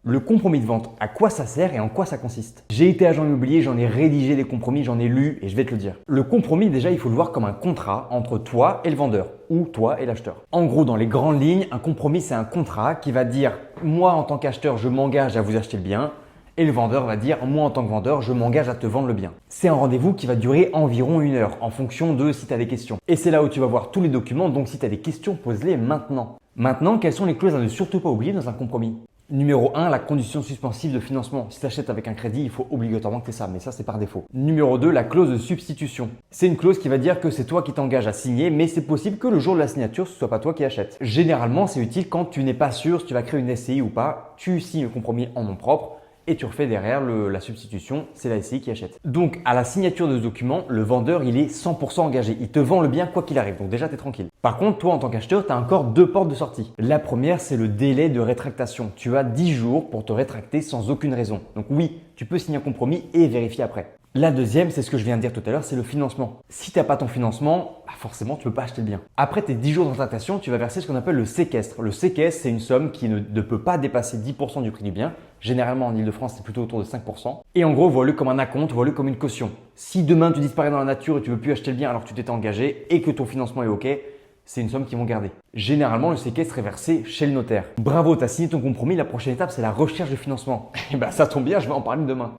Le compromis de vente, à quoi ça sert et en quoi ça consiste? J'ai été agent immobilier, j'en ai rédigé des compromis, j'en ai lu et je vais te le dire. Le compromis, déjà, il faut le voir comme un contrat entre toi et le vendeur ou toi et l'acheteur. En gros, dans les grandes lignes, un compromis, c'est un contrat qui va dire « moi, en tant qu'acheteur, je m'engage à vous acheter le bien » et le vendeur va dire « moi, en tant que vendeur, je m'engage à te vendre le bien ». C'est un rendez-vous qui va durer environ 1 heure en fonction de si tu as des questions. Et c'est là où tu vas voir tous les documents, donc si tu as des questions, pose-les maintenant. Maintenant, quelles sont les clauses à ne surtout pas oublier dans un compromis? Numéro 1, la condition suspensive de financement. Si tu achètes avec un crédit, il faut obligatoirement que tu aies ça, mais ça c'est par défaut. Numéro 2, la clause de substitution. C'est une clause qui va dire que c'est toi qui t'engages à signer, mais c'est possible que le jour de la signature, ce soit pas toi qui achètes. Généralement, c'est utile quand tu n'es pas sûr si tu vas créer une SCI ou pas. Tu signes le compromis en nom propre et tu refais derrière la substitution, c'est la SCI qui achète. Donc à la signature de ce document, le vendeur il est 100% engagé, il te vend le bien quoi qu'il arrive, donc déjà tu es tranquille. Par contre, toi en tant qu'acheteur, tu as encore 2 portes de sortie. La première, c'est le délai de rétractation. Tu as 10 jours pour te rétracter sans aucune raison. Donc oui, tu peux signer un compromis et vérifier après. La deuxième, c'est ce que je viens de dire tout à l'heure, c'est le financement. Si tu n'as pas ton financement, forcément, tu ne peux pas acheter le bien. Après tes 10 jours de rétractation, tu vas verser ce qu'on appelle le séquestre. Le séquestre, c'est une somme qui ne peut pas dépasser 10% du prix du bien. Généralement, en Ile-de-France, c'est plutôt autour de 5%. Et en gros, vois-le comme un acompte, vois-le comme une caution. Si demain, tu disparais dans la nature et tu ne veux plus acheter le bien alors que tu t'étais engagé et que ton financement est OK, c'est une somme qu'ils vont garder. Généralement, le séquestre est versé chez le notaire. Bravo, tu as signé ton compromis. La prochaine étape, c'est la recherche de financement. Et ça tombe bien, je vais en parler demain.